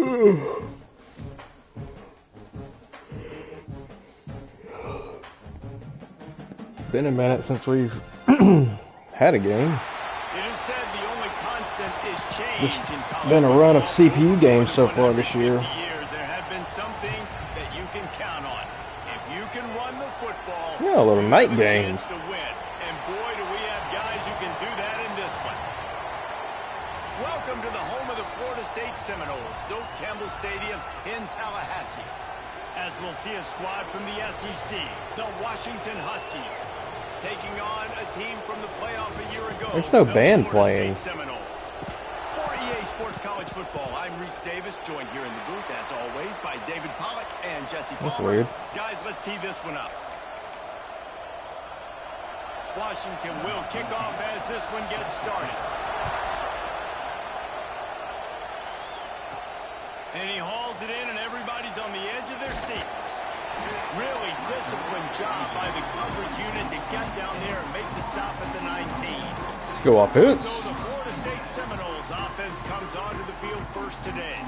Been a minute since we've had a game. It is said the only constant is change in college. Been a run of CPU games so far this year. There have been some things that you can count on. If you can run the football, Yeah, a little night game. to win. And boy, do we have guys who can do that in this one. Welcome to the home of the Florida State Seminoles, Doak Campbell Stadium in Tallahassee. As we'll see a squad from the SEC, the Washington Huskies, taking on a team from the playoff a year ago. There's no band playing. Seminoles. For EA Sports College Football, I'm Reese Davis, joined here in the booth, as always, by David Pollack and Jesse Palmer. That's weird. Guys, let's tee this one up. Washington will kick off as this one gets started. And he hauls it in, and everybody's on the edge of their seats. Really disciplined job by the coverage unit to get down there and make the stop at the 19. Let's go offense. So the Florida State Seminoles offense comes onto the field first today.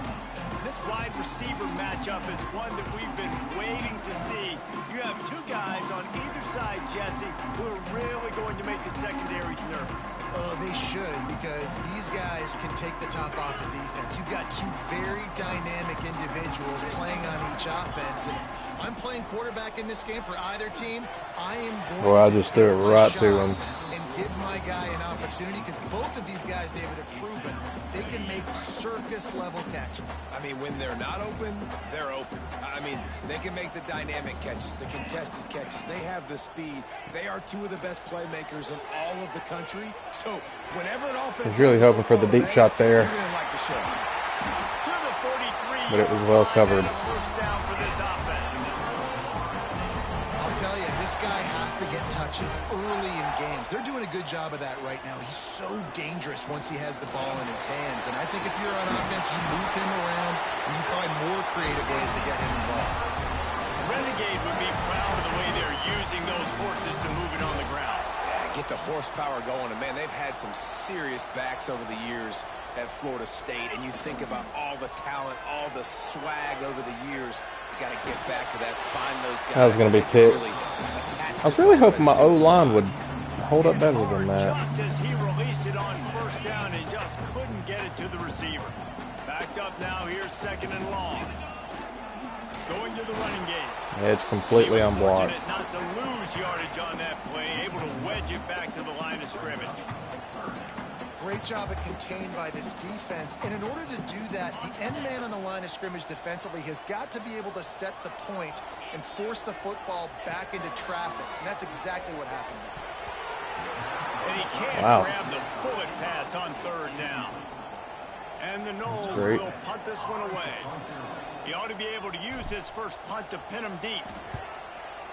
This wide receiver matchup is one that we've been waiting to see. You have two guys on either side, Jesse, who are really going to make the secondaries nervous. Oh, they should, because these guys can take the top off the defense. You've got two very dynamic individuals playing on each offense. And if I'm playing quarterback in this game for either team, I am going Well, I just threw it right to him. And give my guy an opportunity, because both of these guys, David, have proven they can make circus-level catches. I mean, when they're not open, they're open. I mean, they can make the dynamic catches, the contested catches. They have the speed. They are two of the best playmakers in all of the country. So whenever an offense... I was really hoping for the deep shot there. To the 43, But it was well covered. First down for this offense. I'll tell you, this guy has to get touches early in games. They're doing a good job of that right now. He's so dangerous once he has the ball in his hands. And I think if you're on offense, you move him around and you find more creative ways to get him involved. Renegade would be proud of the way they're using those horses to move it on the ground. Yeah, get the horsepower going. And, man, they've had some serious backs over the years at Florida State. And you think about all the talent, all the swag over the years. You got to get back to that, find those guys. That was going to be picked. I was really hoping my O-line would hold up better than that. Just as he released it on first down, he just couldn't get it to the receiver. Backed up now, here's second and long. Going to the running game. Edge completely unblocked. Fortunate not to lose yardage on that play, able to wedge it back to the line of scrimmage. Great job at contained by this defense. And in order to do that, the end man on the line of scrimmage defensively has got to be able to set the point and force the football back into traffic. And that's exactly what happened. And he can't grab the bullet pass on third down. And the Noles will punt this one away. He ought to be able to use his first punt to pin him deep.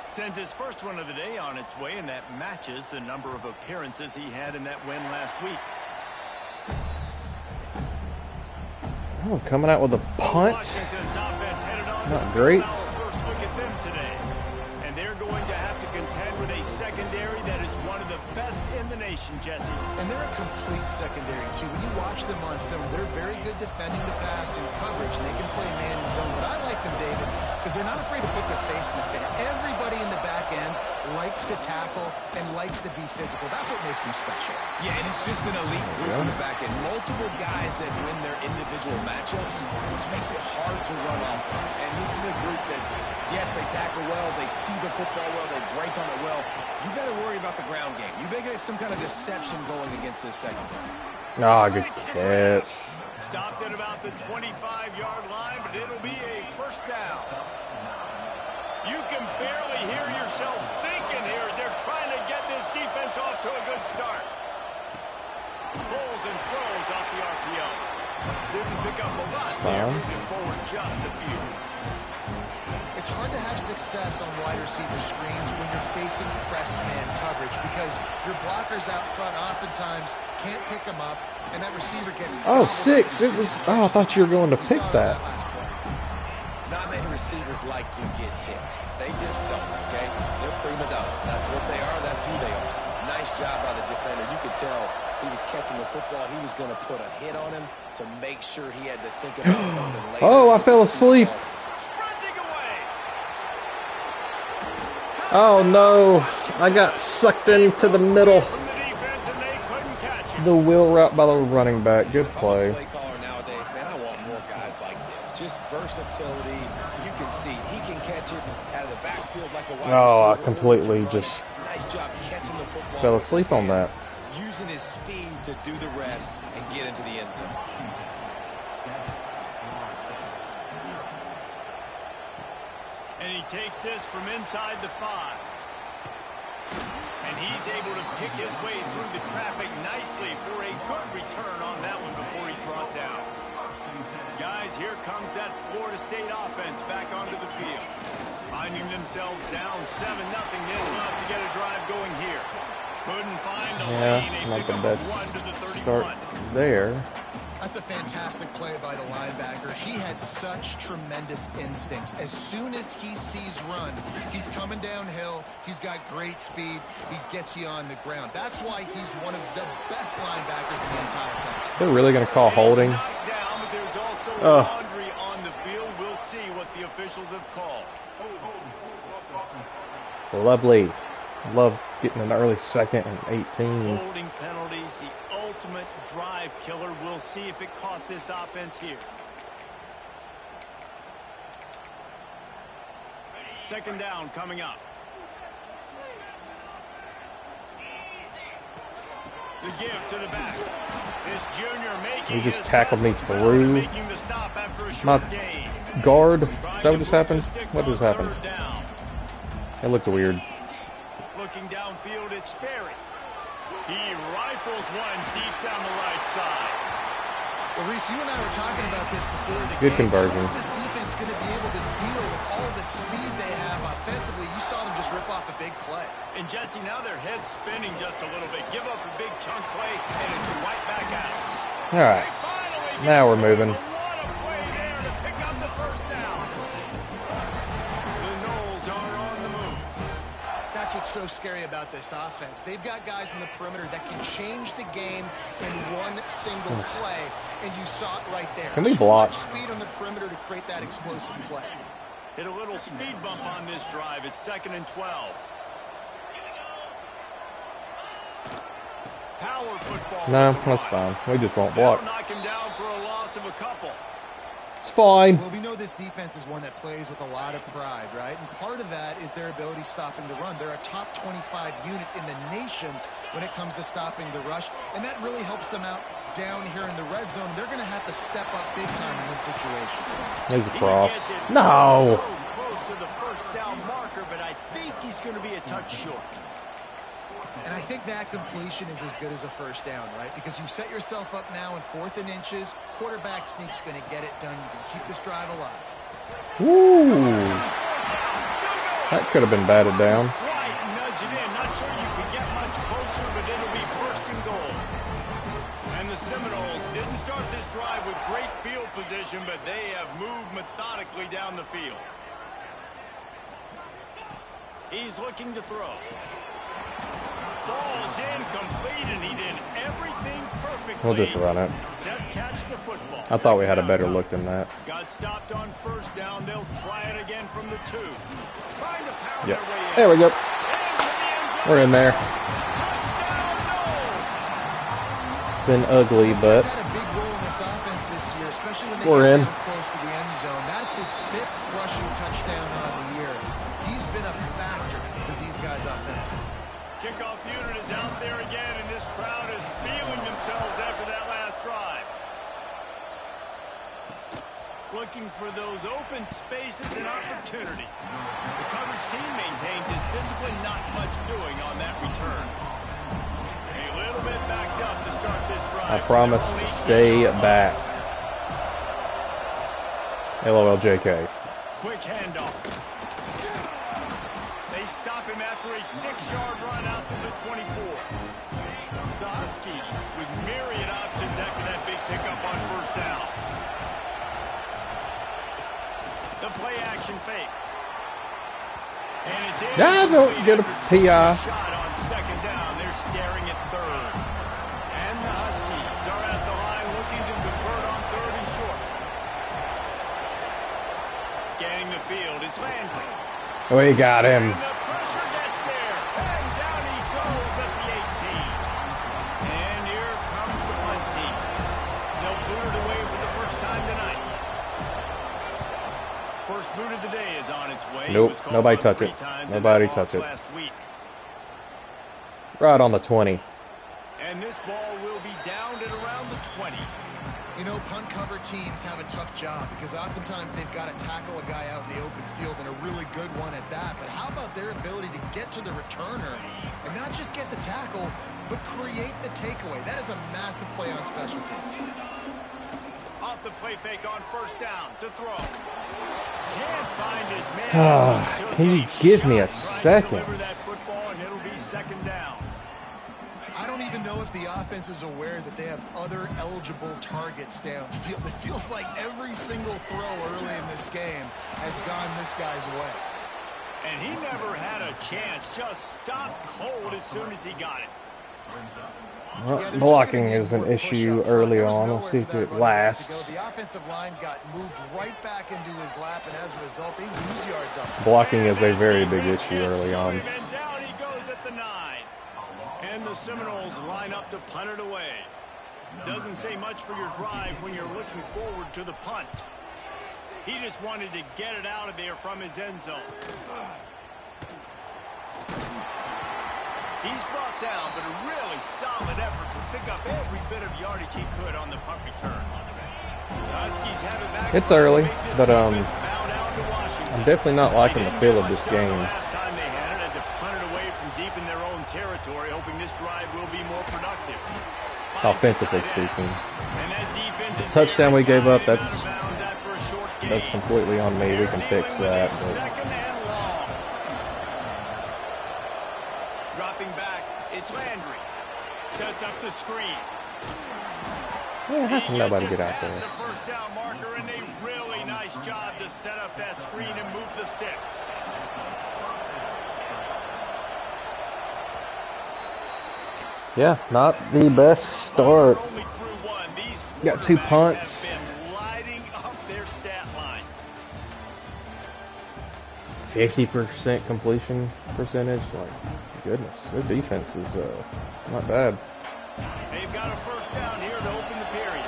Sends his first one of the day on its way, and that matches the number of appearances he had in that win last week. Oh, coming out with a punt. Washington's offense headed on Not great. First look at them today. And they're going to have to contend with a secondary that is one of the best in the nation, Jesse. And they're a complete secondary, too. When you watch them on film, they're very good defending the pass and coverage, and they can play man and zone. But I like them, David, because they're not afraid to put their face in the fan. Everybody in the back end likes to tackle and likes to be physical. That's what makes them special. Yeah, and it's just an elite group in the back end. Multiple guys that win their individual matchups, which makes it hard to run offense. And this is a group that, yes, they tackle well, they see the football well, they break on it well. You better worry about the ground game. You better get some kind of deception going against this secondary. Ah, good catch. Stopped at about the 25-yard line, but it'll be a first down. You can barely hear yourself thinking here as they're trying to get this defense off to a good start. Pulls and throws off the RPO. Didn't pick up a lot there, moving forward just a few. It's hard to have success on wide receiver screens when you're facing press man coverage, because your blockers out front oftentimes can't pick them up, and that receiver gets... Oh, 6. It was... Oh, I thought you were going to pick that. Not many receivers like to get hit. They just don't, okay? They're prima donnas. That's what they are. That's who they are. Nice job by the defender. You could tell he was catching the football. He was going to put a hit on him. to make sure he had to think about something later. Oh, I fell asleep. Sprinting away. Oh no, I got sucked into the middle. From the defense, and they couldn't catch him. The wheel route by the running back. Good play. Play caller nowadays, man, I want more guys like this. Just versatility. You can see he can catch it out of the backfield like a wide Oh, I receiver. completely just Nice job catching the football. fell with his asleep on hands, that. using his speed to do the rest and get into the end zone. And he takes this from inside the 5. And he's able to pick his way through the traffic nicely for a good return on that one before he's brought down. Guys, here comes that Florida State offense back onto the field. Finding themselves down 7-0. They'll have to get a drive going here. Couldn't find the lane. They Not pick the up best a 1 to the 31. start there. That's a fantastic play by the linebacker. He has such tremendous instincts. As soon as he sees run, he's coming downhill. He's got great speed. He gets you on the ground. That's why he's one of the best linebackers in the entire country. They're really going to call holding. Knocked down, but there's also Ugh. laundry on the field. We'll see what the officials have called. Lovely. Love getting an early second and 18. Holding penalties, the ultimate drive killer. We'll see if it costs this offense here. Second down coming up. The give to the back. This junior making He just his tackled me presence felt, through making the stop after a my short gain. guard. Is Trying that what to just put happened? the sticks What on just happened? third down. It looked weird. Looking downfield, it's Sperry. He rifles one deep down the right side. Well, Reese, you and I were talking about this before the Good game. conversion. How is this defense going to be able to deal with all the speed they have offensively? You saw them just rip off a big play. And Jesse, now their head's spinning just a little bit. Give up a big chunk play, and it's right back out. All right. They finally get Now we're to moving. it. What a play there to pick up the first down. The Knowles are on the move. That's what's so scary about this offense. They've got guys in the perimeter that can change the game in one single play, and you saw it right there. Can we block? Too much speed on the perimeter to create that explosive play. Hit a little speed bump on this drive. It's 2nd and 12. Power football. No, with the that's run. fine. We just won't That'll block. knock him down for a loss of a couple. It's fine. Well, we know this defense is one that plays with a lot of pride, right? And part of that is their ability stopping the run. They're a top 25 unit in the nation when it comes to stopping the rush, and that really helps them out down here in the red zone. They're going to have to step up big time in this situation. There's a He cross. gets it No. so close to the first down marker, but I think he's going to be a touch short. And I think that completion is as good as a first down, right? Because you set yourself up now in 4th and inches. Quarterback sneak's going to get it done. You can keep this drive alive. Woo. That could have been batted down. Right, nudge it in. Not sure you could get much closer, but it'll be 1st and goal. And the Seminoles didn't start this drive with great field position, but they have moved methodically down the field. He's looking to throw. Falls incomplete, and he did everything perfectly. We'll just run it. Except catch the football. I thought we had a Second better down. look than that. Got stopped on 1st down. They'll try it again from the 2. Trying to pound Yep. their way in. There we go. Into the end zone. We're in there. Touchdown, Knowles. It's been ugly, This but guy's had a big role in this offense this year, especially when they We're get in. down close to the end zone. That's his 5th rushing touchdown on the year. He's been a factor for these guys offensively. Kickoff unit is out there again, and this crowd is feeling themselves after that last drive. Looking for those open spaces and opportunity. The coverage team maintained his discipline, not much doing on that return. A little bit backed up to start this drive. I promise to stay back. LOLJK. Quick handoff. They stop him after a 6-yard run out to the 24. The Huskies with myriad options after that big pickup on 1st down. The play action fake. And it's in. Don't get a PI. Shot on 2nd down. They're staring at 3rd. And the Huskies are at the line looking to convert on scanning the field. It's Landry. We got him. And the pressure gets there. And down he goes at the 18. And here comes the punt team. They'll boot it away for the first time tonight. First boot of the day is on its way. Nope, nobody touch it. Nobody touch it. Right on the 20. And this ball will be down at around the 20. You know, punt cover teams have a tough job because oftentimes they've got to tackle a guy out in the open field, and a really good one at that. But how about their ability to get to the returner and not just get the tackle, but create the takeaway? That is a massive play on special teams. Off the play fake on first down to throw. Can't find his man. Can you give me a second? That football, and it'll be second down. I don't even know if the offense is aware that they have other eligible targets downfield. It feels like every single throw early in this game has gone this guy's way. And he never had a chance. Just stopped cold as soon as he got it. Well, blocking is an issue early on. We'll see if it lasts. The offensive line got moved right back into his lap, and as a result, they lose yards up. Blocking is a very big issue early on. And down he goes at the 9. And the Seminoles line up to punt it away. Doesn't say much for your drive when you're looking forward to the punt. He just wanted to get it out of there from his end zone. He's brought down, but a really solid effort to pick up every bit of yardage he could on the punt return. Huskies have it back. It's early, but I'm definitely not liking the feel of this game. Last time they had it, had to punt it away from deep in their own territory, hoping this drive will be more productive. Offensively speaking. And that defense is The touchdown we gave up, that's after a short game. completely on me. We can fix that. But Second and long. Dropping back, it's Landry. Sets up the screen. yeah, how can nobody get out Past there? the first down marker, and a really nice job to set up that screen and move the sticks. Yeah, not the best start. Got 2 punts. 50% completion percentage. Like, goodness, their defense is not bad. They've got a first down here to open the period.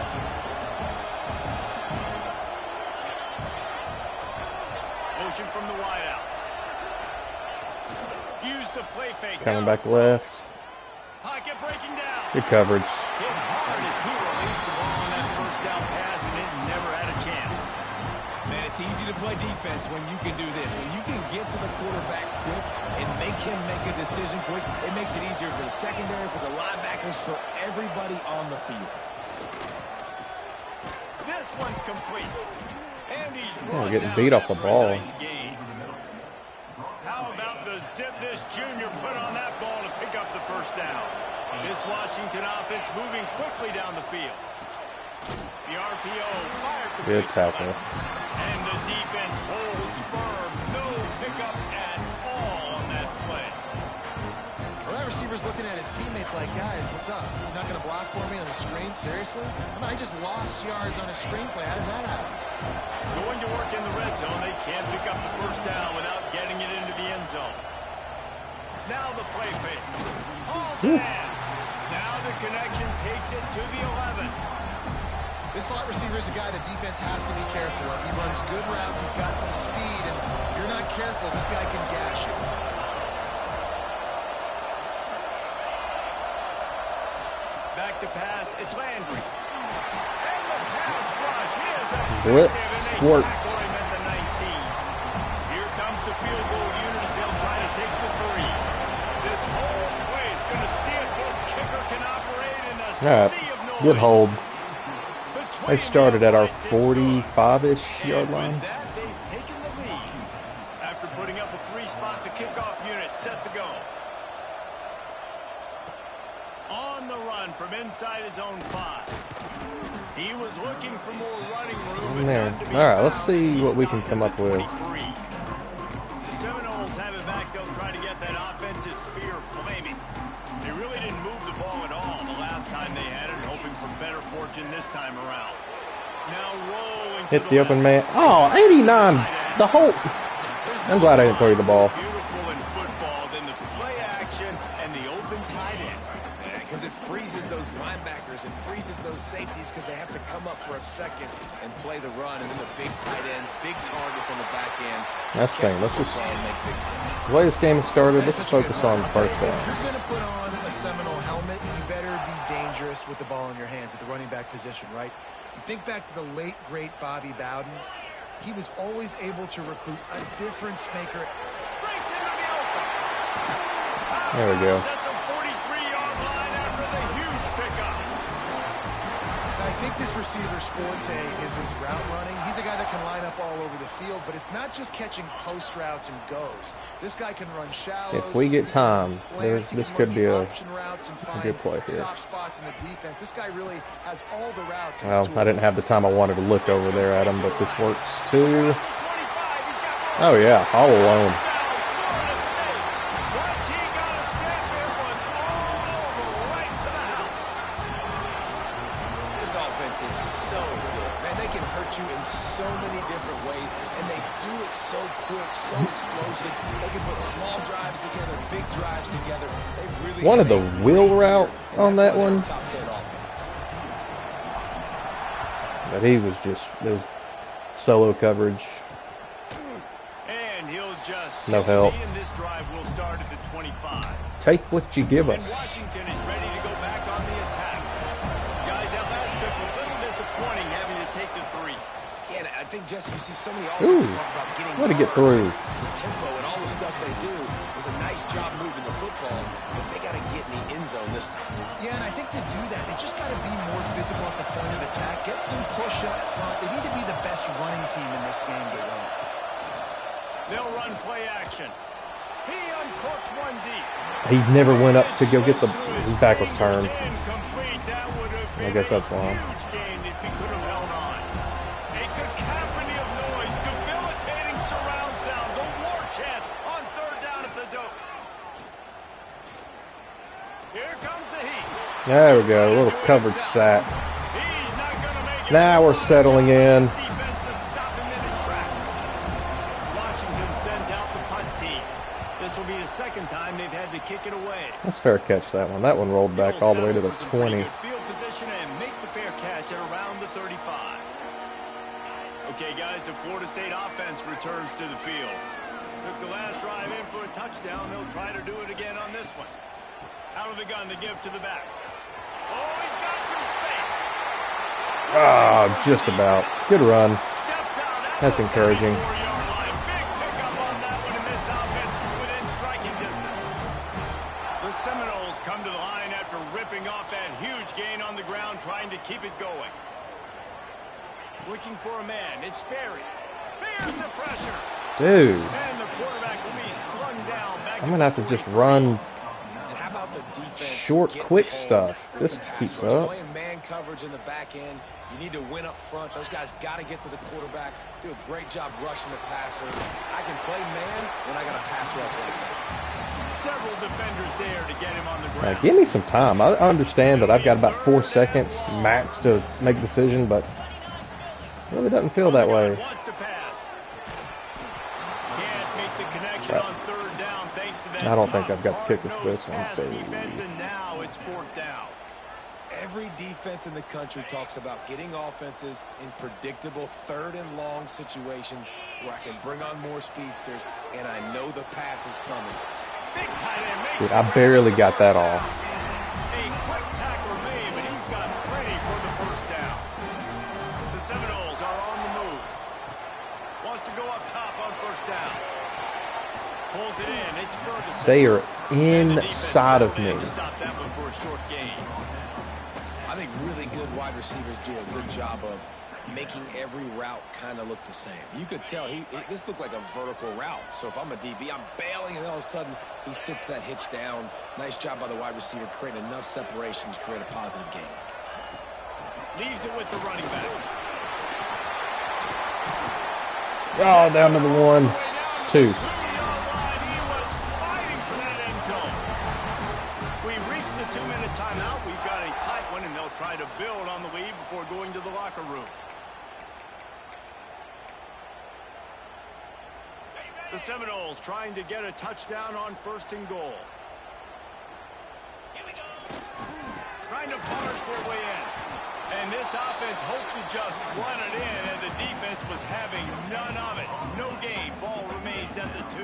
Motion from the wideout. Use the play fake. Coming back left. Pocket breaking down. Good coverage. Hit hard as he released the ball on that first down pass, and it never had a chance. Man, it's easy to play defense when you can do this. When you can get to the quarterback quick and make him make a decision quick, it makes it easier for the secondary, for the linebackers, for everybody on the field. This one's complete. And he's we're getting beat off the ball. Nice gain. How about the zip this junior put on that ball to pick up the first down? This Washington offense moving quickly down the field. The RPO fired the Good tackle. And the defense holds firm. No pickup at all on that play. Well, that receiver's looking at his teammates like, guys, what's up? You're not going to block for me on the screen? Seriously? I mean, I just lost yards on a screenplay. How does that happen? Going to work in the red zone. They can't pick up the first down without getting it into the end zone. Now the play fake. Hauls it in. Now the connection takes it to the 11. This slot receiver is a guy the defense has to be careful of. He runs good routes. He's got some speed, and if you're not careful, this guy can gash you. Back to pass. It's Landry. And the pass rush is Blitz squirt. at the 19. Here comes the field goal unit as they'll try to take the 3. This whole play is going to see if this kicker can operate in the sea of noise. Good hold. They started at our 45-ish yard line. With that, they've taken the lead. After putting up a 3-spot, the kickoff unit set to go. On the run from inside his own 5. He was looking for more running room. In there. All right, let's see what we can come up with. The Seminoles have it back. They'll try to get that offensive spear flaming. They really didn't move the ball at all the last time they had it, hoping for better fortune this time around. Now rolling to Hit the open man. Oh, 89 The whole... I'm glad I didn't throw you the ball. Beautiful in football than the play action and the open tight end. Because it freezes those linebackers, it freezes those safeties because they have to come up for a second and play the run, and then the big tight ends, big targets on the back end. That's the thing. Let's just, make big plays. the way this game has started, let's focus on first If you're downs. going to put on a Seminole helmet, you better be dangerous with the ball in your hands at the running back position, right? You think back to the late, great Bobby Bowden. He was always able to recruit a difference maker. Breaks into the open. There we go. At the 43-yard line after the huge pickup. I think this receiver's forte is his route running. He's a guy that can line up all over the field, but it's not just catching post routes and goes. This guy can run shallows. If we get time, slants, this he can could run be the a option routes and find good play here. soft spots in the defense. This guy really has all the routes. in Well, his I didn't have the time I wanted to look over there at him, but this works too. Across the 25, he's got Oh yeah, all alone. Florida State. Once he got a step, it was all over right to the house. This offense is so good. Man, they can hurt you in so many different ways, and they do it so quick, so explosive. They can put small drives together, big drives together. They really One of the have a wheel great route year, on and that that's why they're one. a top 10 offense. But he was just, it was solo coverage. And he'll just No help. and this drive will start at the 25. Take what you give And us. Washington is ready to go back on the attack. Guys, that last trip a little disappointing having to take the 3. Yeah, and I think, Jesse, you see so many Ooh, offenses talk about getting way to get yards through. and the tempo and all the stuff they do. It was a nice job moving the football, but they got to get in the end zone this time. Yeah, and I think to do that, they just got to be more physical at the point of attack. Get some push up front. They need to be the best running team in this game to win. They'll run play action. He uncorks one deep. He never went up to go get the, his back was turned. Incomplete. That would have been I guess that's a why. huge gain if he could have held on. A cacophony of noise, debilitating surround sound, the war chant on third down at the dope. Here comes the heat. There we go, a little coverage sack. He's not gonna make it. Now we're settling in. Defense to stop him in his tracks. Washington sends out the punt team. This will be the second time they've had to kick it away. That's a fair catch, that one. That one rolled back all the way to the 20. Field position and make the fair catch at around the 35. Okay, guys, the Florida State offense returns to the field. Took the last drive in for a touchdown. They'll try to do it again on this one. Out of the gun to give to the back. Oh, he's got some space. Ah, just about. Good run. Steps out at That's the encouraging. 34-yard line. Big pickup on that one, and this offense within striking distance. The Seminoles come to the line after ripping off that huge gain on the ground, trying to keep it going. Looking for a man. It's Berry. Bears the pressure. Dude, And the quarterback will be slung down. Back I'm going to have to just run And how about the defense? short, getting quick home stuff. with This the pass keeps rush, up. Playing man coverage in the back end. You need to win up front. Those guys got to get to the quarterback. Do a great job rushing the passer. I can play man when I got a pass rush like that. several defenders there to get him on the ground. Give me some time. I understand that I've got about 4 seconds max to make a decision, but it really doesn't feel that way. Wants to pass. Can't make the connection on third down thanks to that I don't think tough, I've got the kicker for this one, hard-nosed so- pass defense, and now it's fourth down. Every defense in the country talks about getting offenses in predictable third and long situations where I can bring on more speedsters, and I know the pass is coming. Big tight end makes Dude, I barely got that off. a quick tackle made, but he's got ready for the first down. The Seminoles are on the move. Wants to go up top on first down. Pulls it in. It's Ferguson. They are And the defense inside of settled in me. to stop that one for a short gain. I think really good wide receivers do a good job of making every route kind of look the same. You could tell this looked like a vertical route. So if I'm a DB, I'm bailing, and all of a sudden he sits that hitch down. Nice job by the wide receiver creating enough separation to create a positive gain. Leaves it with the running back. Oh, down to the 1, 2. 2-yard line. He was fighting for that end zone. We reached the 2-minute timeout. We've got a tight one, and they'll try to build on the lead before going to the locker room. The Seminoles trying to get a touchdown on 1st and goal. Trying to parse their way in. And this offense hoped to just run it in, and the defense was having none of it. No gain. Ball remains at the 2.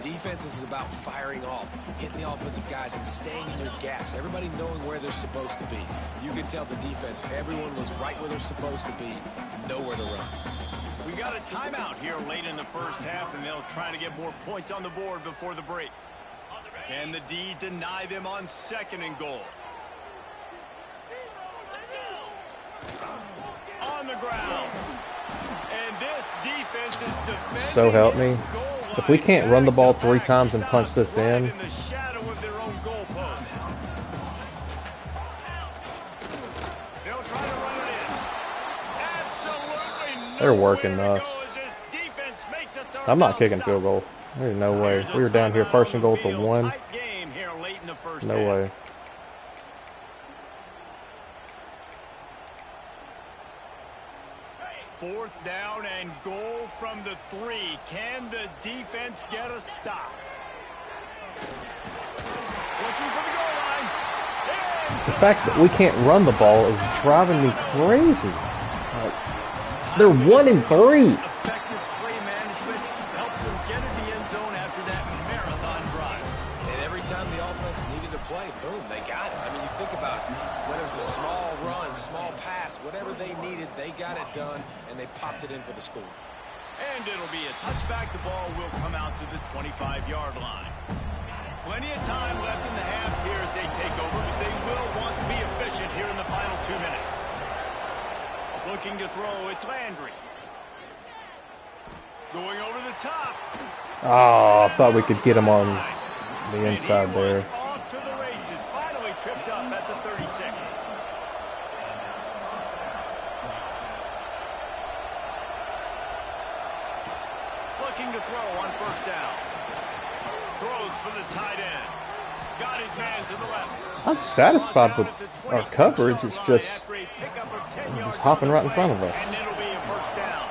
Defense is about firing off, hitting the offensive guys, and staying in your gaps. Everybody knowing where they're supposed to be. You can tell the defense, everyone was right where they're supposed to be, nowhere to run. We got a timeout here late in the first half, and they'll try to get more points on the board before the break. Can the D deny them on 2nd and goal? On the ground. And this defense is defending. So help me. If we can't run the ball 3 times and punch this in. In the shadow of their own goalpost. They'll try to run it in. Absolutely. They're working us. I'm not kicking field goal. There's no way. We were down here 1st and goal to 1. No way. Fourth down and goal from the 3. Can the defense get a stop? Looking for the goal line. The fact that we can't run the ball is driving me crazy. They're 1 and 3. Effective play management helps them get in the end zone after that marathon drive. And every time the offense needed to play, boom, they got it. I mean, you think about it. Whether it's a small run, small pass, whatever they needed, they got it done, and they popped it in for the score. And it'll be a touchback. The ball will come out to the 25-yard line. Plenty of time left in the half here as they take over, but they will want to be efficient here in the final 2 minutes. Looking to throw, it's Landry. Going over the top. Oh, I thought we could get him on the inside there. Off to the races, finally tripped up at the 36. Looking to throw on 1st down. Throws for the tight end. Got his man to the left. I'm satisfied with our coverage. It's just hopping right in front of us. And it'll be a 1st down.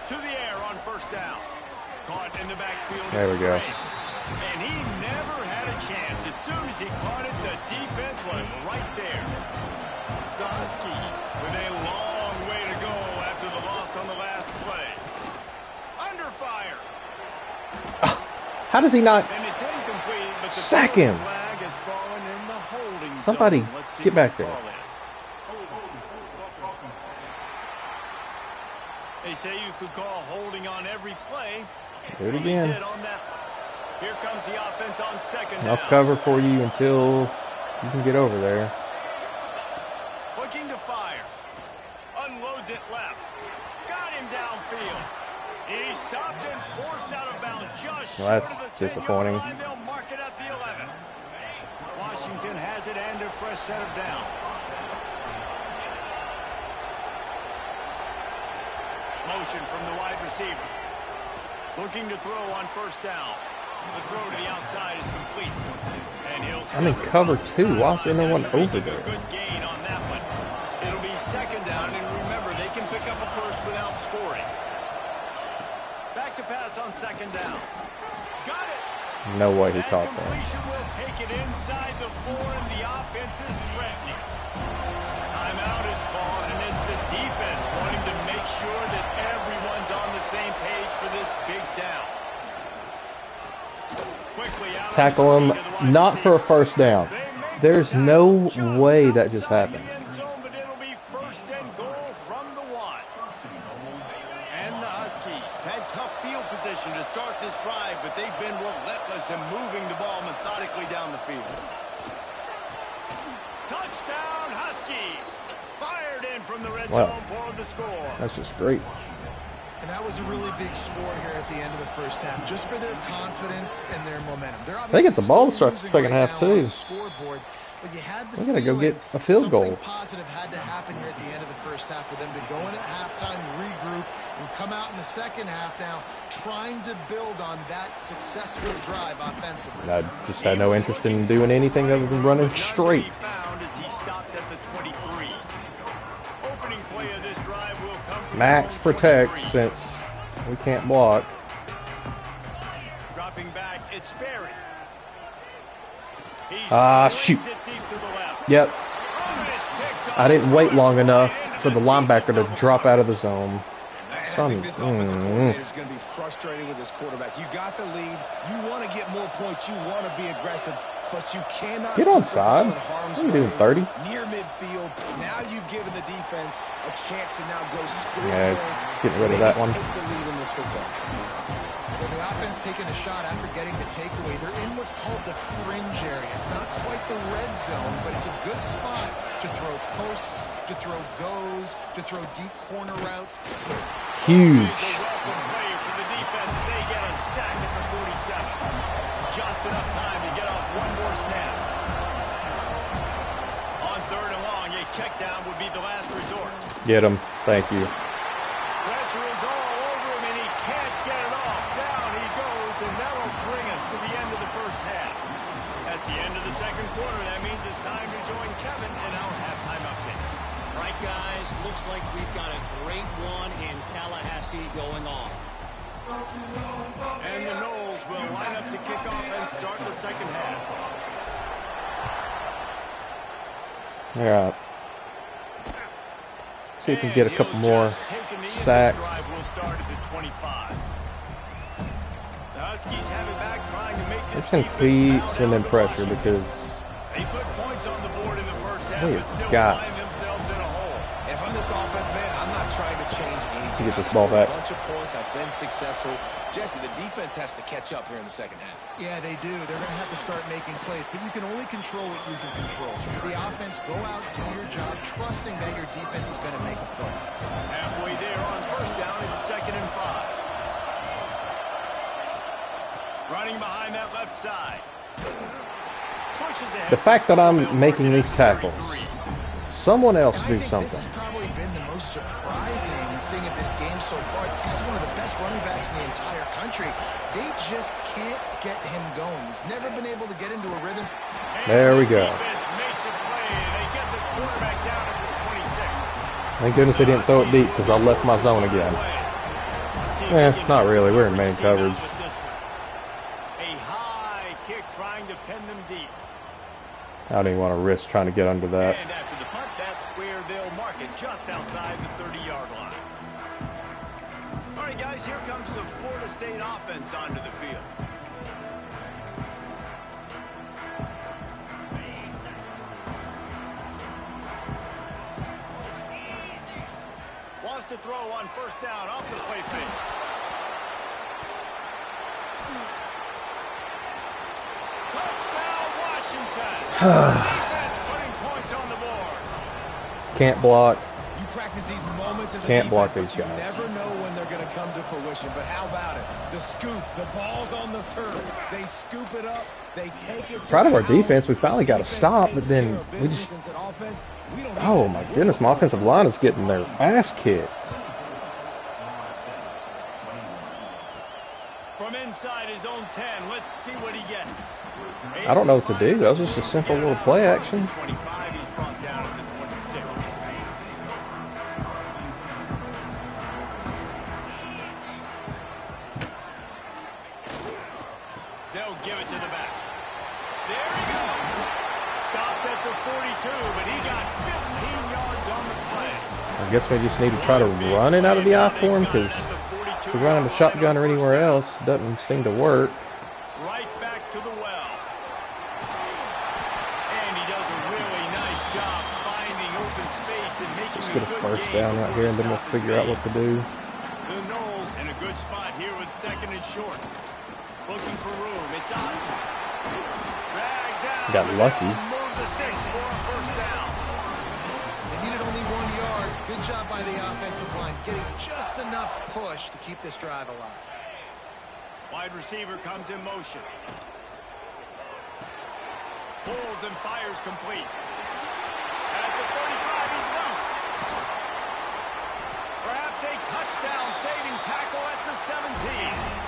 To the air on 1st down. Caught in the backfield. There we go. And he never had a chance. As soon as he caught it, the defense was right there. The Huskies with a long way to go after the loss on the last play. Under fire. How does he not And it's incomplete, but the sack him? flag has fallen in the holding Somebody zone. Let's see get back what the there. call is. They say you could call holding on every play. Do it They again. did on that one. Here comes the offense on 2nd I'll down. cover for you until you can get over there. Looking to fire. Unloads it left. Got him downfield. He stopped and forced out of bounds just Well, short that's of the 10-yard disappointing. line. They'll mark it at the 11. Washington has it and a fresh set of downs. Motion from the wide receiver. Looking to throw on 1st down. The throw to the outside is complete. And he'll I'm in cover 2. Why is there no one over making a there? good gain on that one. It'll be 2nd down, and remember, they can pick up a 1st without scoring. Back to pass on 2nd down. Got it. No way he That caught that. completion will take it inside the 4, and the offense is threatening. Timeout is called, and it's the defense wanting to make sure that everyone's on the same page for this big down. Quickly out Tackle him, to the wide not for a receiver. 1st down. They make There's the no tackle just way that just outside the happened. end zone, but it'll be 1st and goal from the 1. And the Huskies had tough field position to start this drive, but they've been relentless in moving the ball methodically down the field. Touchdown, Huskies! Fired in from the red Wow. zone for the score. That's just great. And that was a really big score here at the end of the first half, just for their confidence and their momentum. They're They get the ball to still start the losing second right half, now on too. the scoreboard, but you had the We gotta go feeling get a field goal. something positive had to happen here at the end of the first half for them to go in at halftime, regroup, and come out in the second half now trying to build on that successful drive offensively. I just had no interest in doing anything other than running straight. Found as he stopped at the 23. Opening turning play of this drive will come from Max protect since we can't block. Dropping back, it's Berry. Shoot. Yep. I didn't wait long enough for the linebacker to drop out of the zone. I think this offensive coordinator is going to be frustrated with his quarterback. You got the lead. You want to get more points. You want to be aggressive, but you cannot get onside. What are you doing, 30? Near midfield. Now you've given the defense a chance to now go score points. Getting rid of that one. Take the lead in this football. Well, the offense taking a shot after getting the takeaway. They're in what's called the fringe area. It's not quite the red zone, but it's a good spot to throw posts, to throw goes, to throw deep corner routes. Huge. Welcome play for the defense. They get a sack at the 47. Just enough time to get off one more snap. On 3rd and long, a check down would be the last resort. Get him. Thank you. Pressure is all over him, and he can't get it off. Down he goes, and that'll bring us to the end of the first half. That's the end of the second quarter. That means it's time to join Kevin in our halftime update. Right, guys, looks like we've got a great one in Tallahassee going on. And the Knowles will line up to kick off and start the second half. All right. See if we can get a couple more sacks. Will start at the 25. The Huskies have it back, trying to make this It's going to keep sending pressure because they put points on the board in the first half, we but still got find themselves in a hole. If I'm this offense, man, I'm not trying to change anything. to get this ball back. A bunch of points. I've been successful. Jesse, the defense has to catch up here in the second half. Yeah, they do. They're going to have to start making plays, but you can only control what you can control. So for the offense, go out, do your job, trusting that your defense is going to make a play. Halfway there on first down, it's 2nd and 5. Running behind that left side. Pushes ahead. The fact that I'm making these tackles, someone else do This something. has probably been the most surprising thing of this game so far. This guy's one of the best running backs in the entire country. They just can't get him going. He's never been able to get into a rhythm. There we go. Defense makes a play, and they get the quarterback down at the 26. Thank goodness they didn't throw it deep because I left my zone again. Not really. We're in main coverage. A high kick trying to pin them deep. I don't even want to risk trying to get under that. And after the punt, that's where they'll mark it, just outside the 30-yard line. All right, guys, here comes the Florida State offense onto the field. Wants to throw on first down off the play fake. Touchdown, Washington. Defense putting points on the board. Can't block. You practice these moments as a Can't block defense, these but you guys. never know when they're going to come to fruition. But how about it? The scoop, the ball's on the turf. They scoop it up. They take it. Proud of our defense. We finally got a stop, but then we just... Oh, my goodness. My offensive line is getting their ass kicked. From inside his own 10, let's see what he gets. I don't know what to do. That was just a simple little play action. 25, he's brought down at the 26. They'll give it to the back. There he goes. Stopped at the 42, but he got 15 yards on the play. I guess we just need to try to run it out of the I for him because if we run in the shotgun or anywhere else, it doesn't seem to work. Right back to the well. And he does a really nice job finding open space and making Let's get a good first game down right here, and then we'll figure out what to do. The Knowles in a good spot here with 2nd and short. Looking for room. It's out. Drag down. Got lucky. Move the sticks for a first down. They needed only 1 yard. Good job by the offensive line, getting just enough push to keep this drive alive. Wide receiver comes in motion. Pulls and fires complete. At the 35, he's loose. Perhaps a touchdown-saving tackle at the 17.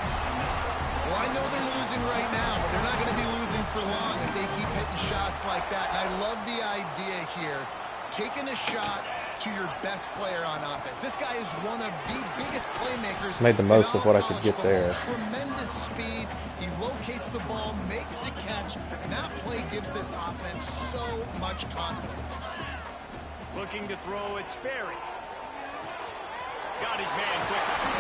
Well, I know they're losing right now, but they're not going to be losing for long if they keep hitting shots like that. And I love the idea here. Taking a shot, to your best player on offense. This guy is one of the biggest playmakers. Made the most of what I could get there. Tremendous speed. He locates the ball, makes a catch, and that play gives this offense so much confidence. Looking to throw, it's Berry. Got his man quickly.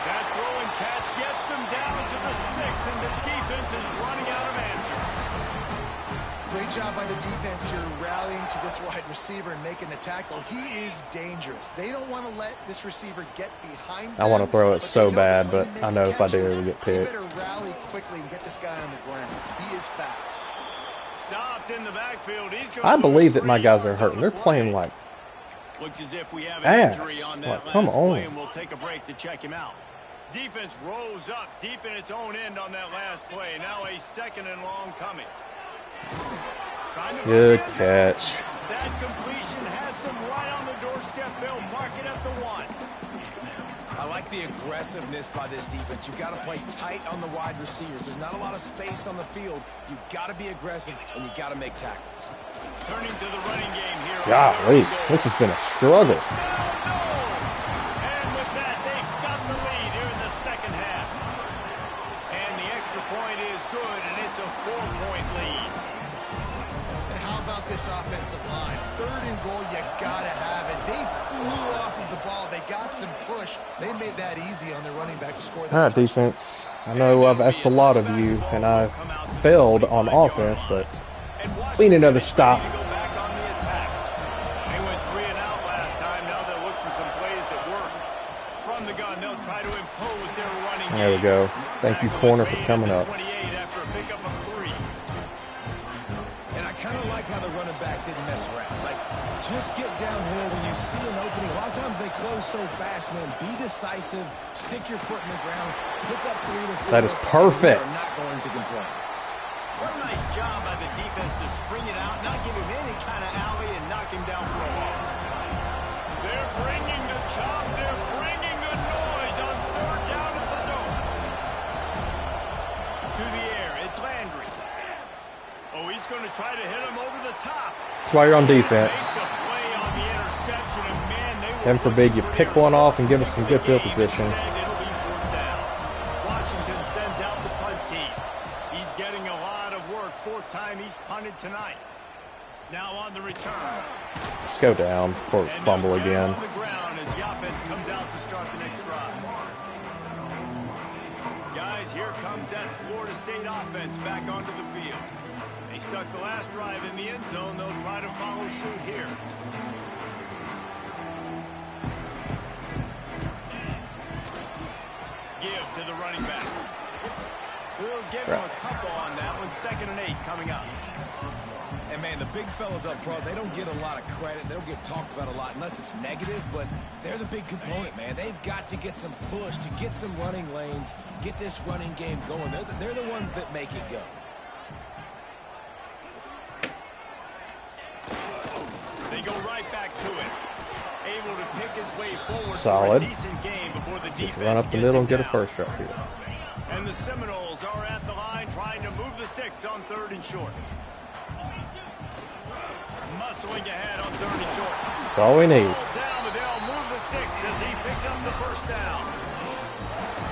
That throw and catch gets them down to the 6, and the defense is running out of answers. Great job by the defense here, rallying to this wide receiver and making the tackle. He is dangerous. They don't want to let this receiver get behind them. I want to throw it so bad, but I know if I do, we get picked. You better rally quickly and get this guy on the ground. He is fast. Stopped in the backfield. I believe that my guys are hurting. They're playing like looks as if we have ass. an injury on that Like, last come play, on. and we'll take a break to check him out. Defense rose up deep in its own end on that last play. Now a 2nd and long coming. Good catch. That completion has them right on the doorstep. They'll mark it at the 1. I like the aggressiveness by this defense. You've got to play tight on the wide receivers. There's not a lot of space on the field. You've got to be aggressive, and you've got to make tackles. Turning to the running game here. Golly, this has been a struggle. And with that, they've got the lead here in the second half. And the extra point is good, and it's a 4-point lead. And how about this offensive line? 3rd and goal, you got to have it. They flew off of the ball. They got some push. They made that easy on their running back to score that. All right, defense. I know I've asked a lot of you, and I failed on offense, but we need another stop. They went 3 and out last time. Now they'll look for some plays that work. From the gun, they'll try to impose their running game. There we go. Thank you, corner, for coming up. 28 after a pickup of 3. And I kind of like how the running back didn't mess around. Like, just get downhill when you see an opening. A lot of times they close so fast, man. Be decisive. Stick your foot in the ground. Pick up 3 to 4. That is perfect. You're not going to complain. What a nice job by the defense to string it out, not give him any kind of alley, and knock him down for a loss. They're bringing the chop. They're bringing the noise on 3rd down at the dome. To the air. It's Landry. Oh, he's going to try to hit him over the top. That's why you're on defense. Make the play on the interception, and man, they were Heaven forbid you pick one off and give us some good field Instead, position. it'll be 4th down. Washington sends out the punt team. He's getting a lot of work. 4th time he's punted tonight. Now on the return. Let's go down before we And fumble they'll get again. on the ground as the offense comes out to start the next drive. Guys, here comes that Florida State offense back onto the field. They stuck the last drive in the end zone. They'll try to follow suit here. Give to the running back. We'll give him a couple on that one. 2nd and 8 coming up. And, man, the big fellas up front, they don't get a lot of credit. They don't get talked about a lot unless it's negative, but they're the big component, man. They've got to get some push, to get some running lanes, get this running game going. They're the ones that make it go. They go right back to it. Able to pick his way forward. Solid. For a decent game before the Just defense run up the gets middle him and get a down. first right here. And the Seminoles are at the line trying to move the sticks on 3rd and short. Muscling ahead on 3rd and short. That's all we need. Ball down, but they'll move the sticks as he picks up the 1st down.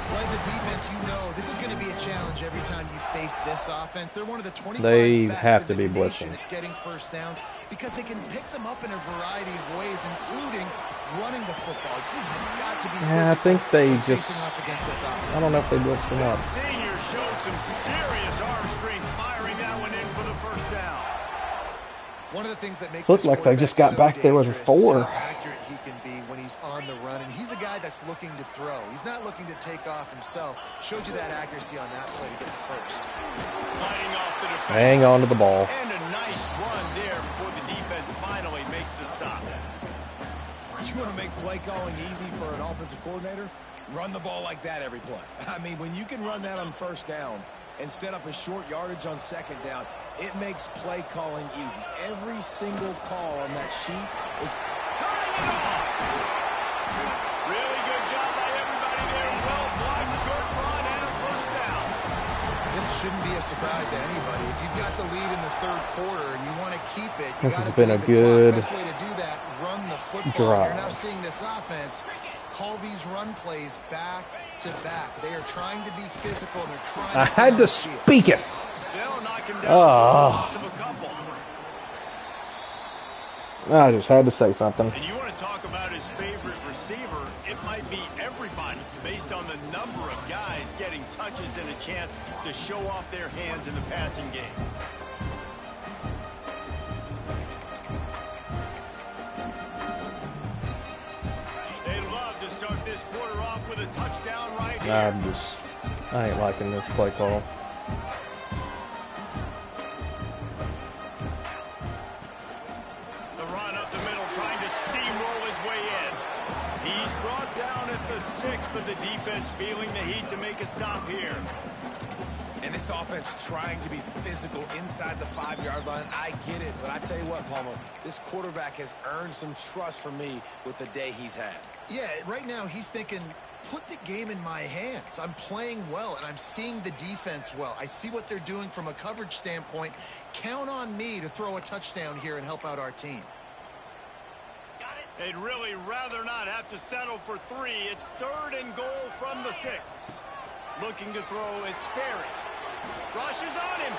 Well, as a defense, you know this is going to be a challenge every time you face this offense. They're one of the 25 They best have to in be the nation blitzing. at getting 1st downs because they can pick them up in a variety of ways, including running the football. You have got to be Yeah, I physical think they when just. facing up against this offense. I don't know if they blitz or not. Senior showed some serious arm strength, firing that one in for the 1st down. One of the things that makes Looked this like they just got quarterback back there with a dangerous is 4. how accurate he can be when he's on the run, and he's a guy that's looking to throw. He's not looking to take off himself. Showed you that accuracy on that play to get the 1st. Fighting off the defense. Hang on to the ball. And a nice run there before the defense finally makes the stop. You want to make play calling easy for an offensive coordinator? Run the ball like that every play. I mean, when you can run that on 1st down and set up a short yardage on 2nd down, it makes play calling easy. Every single call on that sheet is Turning it on. Really good job by everybody there. Well blocked, good run, and a 1st down. This shouldn't be a surprise to anybody. If you've got the lead in the third quarter and you want to keep it, you This got has to been a good best way to do that, run the football. drive. You're now seeing this offense call these run plays back to back. They are trying to be physical and they're trying to I had to speak it. They'll knock him down loss of a couple. I just had to say something. And you want to talk about his favorite receiver, it might be everybody based on the number of guys getting touches and a chance to show off their hands in the passing game. They love to start this quarter off with a touchdown right here. I ain't liking this play call. The run up the middle, trying to steamroll his way in. He's brought down at the 6, but the defense feeling the heat to make a stop here. And this offense trying to be physical inside the 5-yard line. I get it, but I tell you what, Palmer, this quarterback has earned some trust from me with the day he's had. Yeah, right now he's thinking, put the game in my hands. I'm playing well, and I'm seeing the defense well. I see what they're doing from a coverage standpoint. Count on me to throw a touchdown here and help out our team. They'd really rather not have to settle for 3. It's 3rd and goal from the 6. Looking to throw, it's Sperry. Rushes on him.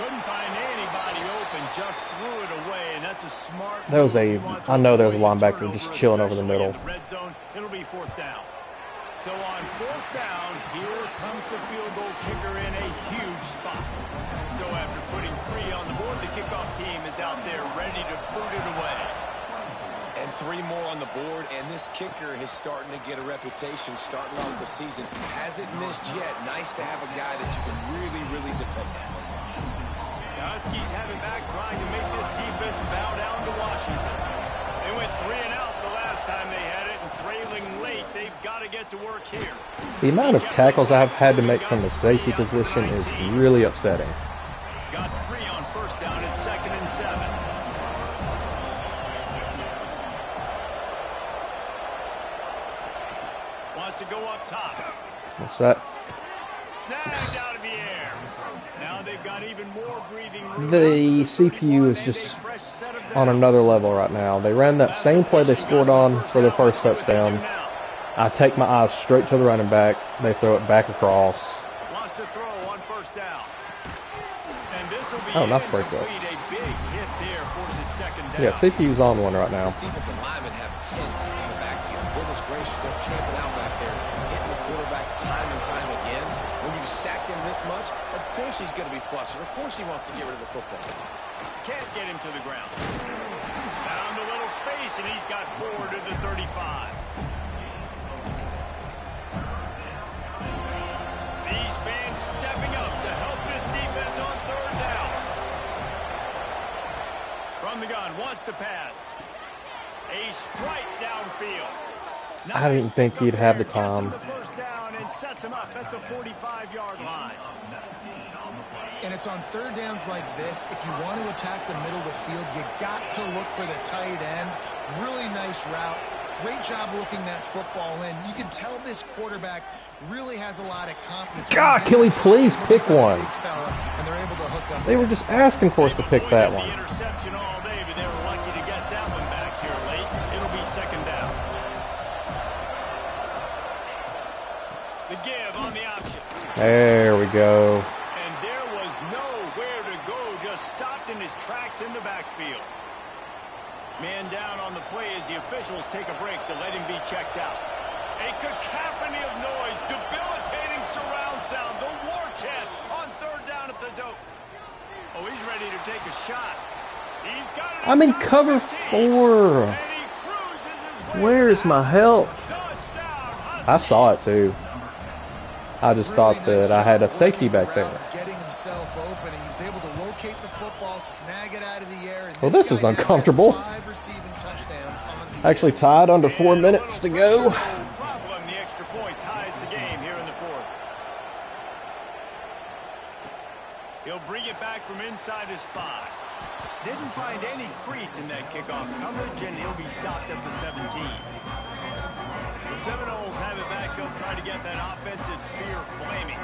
Couldn't find anybody open, just threw it away, and that's a smart There was move. I know there was a linebacker just chilling over the middle. In the red zone, it'll be 4th down. So on 4th down, here comes the field goal kicker in a huge spot. So after putting 3 on the board, the kickoff team is out there ready to boot it away. And 3 more on the board, and this kicker is starting to get a reputation starting off the season. Hasn't missed yet. Nice to have a guy that you can really, really depend on. The Huskies have it back, trying to make this defense bow down to Washington. They went 3 and out the last time they had it, and trailing late, they've got to get to work here. The amount of tackles I've had to make from the safety position is really upsetting. Got 3 on 1st down and 2nd and 7. Wants to go up top. What's that? Snagged out of the air. Now they've got even more breathing room. The CPU is just on another level right now. They ran that same play they scored on for the first touchdown. I take my eyes straight to the running back. They throw it back across. Wants to throw on 1st down. And this will be Oh, nice break up. a big hit there, forces 2nd down. Yeah, CPU's on one right now. These defensive linemen have tents in the backfield. Goodness gracious, they're camping out back there, hitting the quarterback time and time again. When you sacked him this much, of course he's going to be flustered. Of course he wants to get rid of the football. Can't get him to the ground. Found a little space, and he's got 4 to the 35. These fans stepping up to help this defense on 3rd down. From the gun, wants to pass. A strike downfield. I didn't think he'd have the time. Gets him the 1st down and sets him up at the 45-yard line. And it's on 3rd downs like this. If you want to attack the middle of the field, you got to look for the tight end. Really nice route. Great job looking that football in. You can tell this quarterback really has a lot of confidence. God, can we please pick one? And they're able to hook up. They were just asking for us to pick that one. The interception all day, but they were lucky to get that one back here late. It'll be 2nd down. The give on the option. There we go. And there was nowhere to go, just stopped in his tracks in the backfield. Man down on the play as the officials take a break to let him be checked out. A cacophony of noise, debilitating surround sound, the war chant on 3rd down at the dope. Oh, he's ready to take a shot. He's got it. I'm in cover 4. And he cruises his way. Where is my help? Touchdown, I saw it too. I just thought that I had a safety back there. Getting himself open, and he was able to locate the football, snag it out of the air. And Well, this is uncomfortable. 5 receiving touchdowns on Actually tied under 4 minutes to go. Problem, the extra point ties the game here in the 4th. He'll bring it back from inside his 5. Didn't find any crease in that kickoff coverage, and he'll be stopped at the 17. The Seminoles have it back they'll try to get that offensive spear flaming.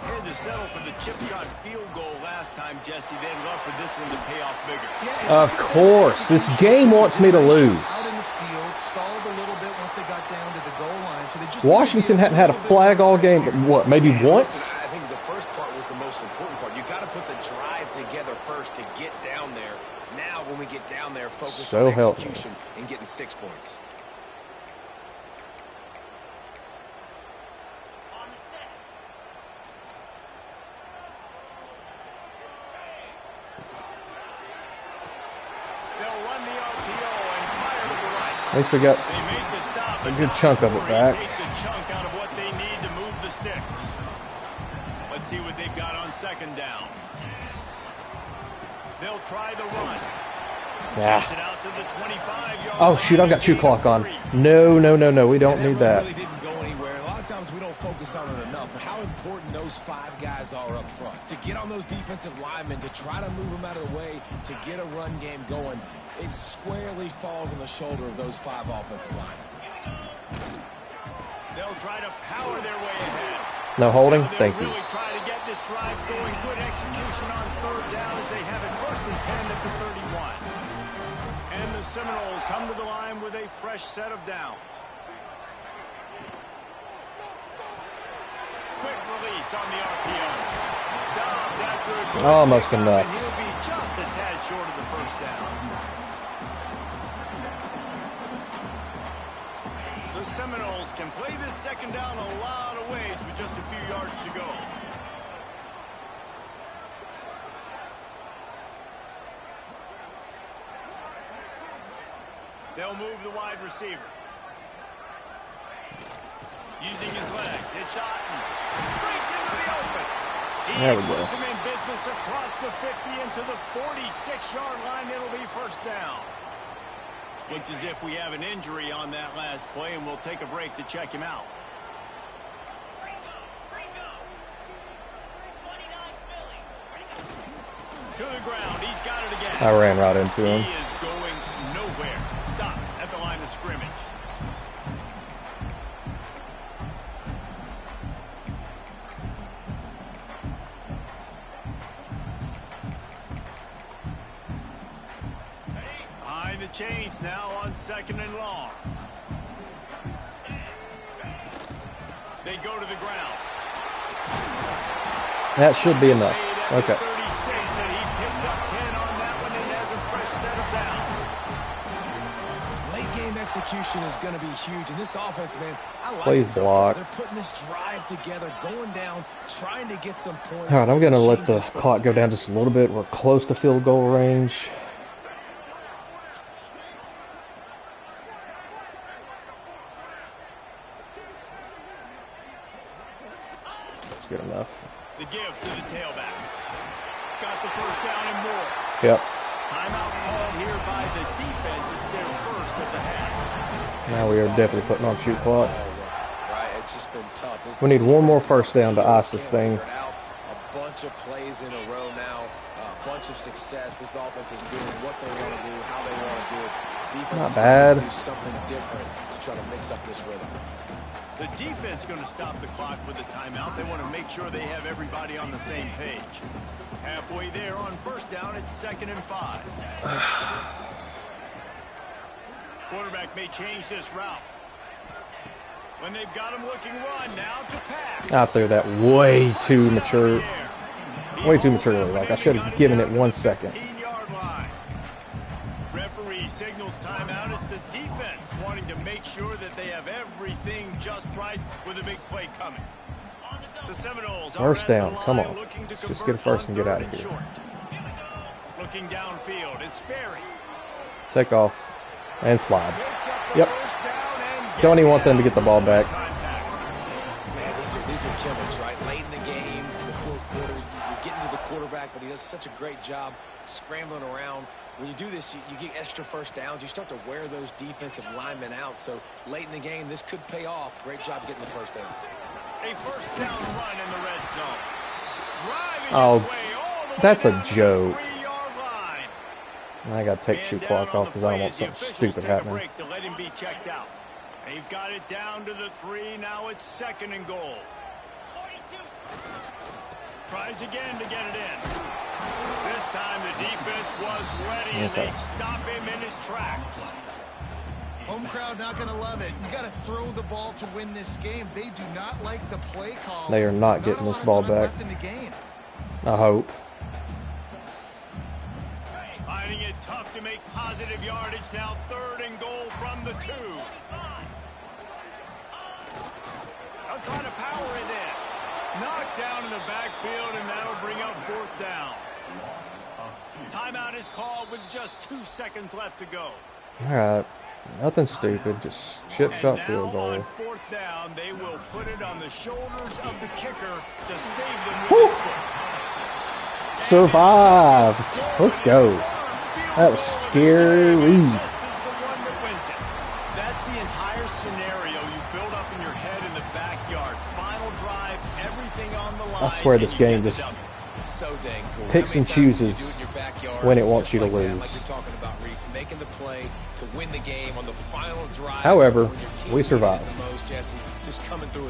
They had to settle for the chip shot field goal last time, Jesse. They'd love for this one to pay off bigger. Yeah, of course. This game wants me to lose. Out in the field, stalled a little bit once they got down to the goal line. So they just Washington hadn't had a flag all game, but what, maybe once? Listen, I think the first part was the most important part. You got to put the drive together first to get down there. Now, when we get down there, focus on execution and getting 6 points. At least we got a good chunk of it back. Takes a chunk out of what they need to move the sticks. Let's see what they've got on second down. They'll try the run. Yeah. Gets it out to the 25-yard Oh, shoot, I've got shoot clock on. No, no, no, no. We don't need that. Really didn't go anywhere. A lot of times we don't focus on it enough, but how important those 5 guys are up front. To get on those defensive linemen, to try to move them out of the way, to get a run game going, it squarely falls on the shoulder of those 5 offensive linemen. They'll try to power their way ahead. No holding? Thank you. Really try to get this drive going. Good execution on third down as they have it first and 10 at the 31. And the Seminoles come to the line with a fresh set of downs. Quick release on the RPO. Stopped after a good Almost pickup, enough. and he'll be just a tad short of the first down. The Seminoles can play this second down a lot of ways with just a few yards to go. They'll move the wide receiver. Using his legs, it's Otten. Breaks into the open. There we go. Puts him in business across the 50 into the 46-yard line. It'll be first down. Looks as if we have an injury on that last play, and we'll take a break to check him out. To the ground. He's got it again. I ran right into him. He is going nowhere. Stop at the line of scrimmage. Behind the chains now on second and long. They go to the ground. That should be enough. Okay. 36, but he picked up 10 on that one and has a fresh set of downs. Late game execution is going to be huge, and this offense, man, I like Please it so far. block. They're putting this drive together, going down, trying to get some points. All right, I'm going to let Change the this football. clock go down just a little bit. We're close to field goal range. That's good enough. The give to the tailback. Got the first down and more. Yep. Timeout called here by the defense. It's their first of the half. Now we are definitely putting on shoot clock. Right, it's just been tough. This We need one more defense is first down to on ice this can't thing. figure it out. A bunch of plays in a row now, a bunch of success. This offense is doing what they want to do, how they want to do it. Defense Not is bad. going to do something different to try to mix up this rhythm. The defense going to stop the clock with a timeout. They want to make sure they have everybody on the same page. Halfway there on first down, it's 2nd and 5. Quarterback may change this route. When they've got him looking run, now to pass. I threw that way too mature. Way too maturely. Like, I should have given it 1 second. 15-yard line. Referee signals timeout. It's the defense wanting to make sure that they have everything just right with a big play coming. The Seminoles First are down. at the Come line on. looking to Let's just convert get a first and get on out of 3rd and here. short. Looking downfield, it's Berry. Take off and slide. Picks up the Yep. first down and Don't gets even want them to down. get the ball back. Contact. Man, these are killers, right? Late in the game, in the fourth quarter, you're getting to the quarterback, but he does such a great job scrambling around. When you do this, you get extra first downs. You start to wear those defensive linemen out. So late in the game, this could pay off. Great job getting the first down. A first down run in the red zone. Driving Oh, his way all the way that's a down to the joke. 3-yard line. I got to take Man shoot down clock on off the because I don't play want as the something officials stupid take a happening. break to let him be checked out. They've got it down to the 3. Now it's 2nd and goal. Tries again to get it in. This time the defense was ready, and they stop him in his tracks. Home crowd not going to love it. You got to throw the ball to win this game. They do not like the play call. They are not getting this ball back. Left in the game. I hope. Finding it tough to make positive yardage. Now 3rd and goal from the 2. I'm trying to power it in. Knocked down in the backfield, and that'll bring up 4th down. Timeout is called with just 2 seconds left to go. All right. Nothing stupid. Just chip shot field goal. On 4th down, they will put it on the shoulders of the kicker to save them with his foot. Survived. Let's go. That was scary. This is the one that wins it. That's the entire scenario you build up in your head in the backyard. Final drive, everything on the line. I swear this game just So dang cool. picks and chooses when it wants you to lose. Like you're talking about, Reese, making the play to win the game on the final drive. However, when your team we survived. needed it the most, Jesse, just coming through with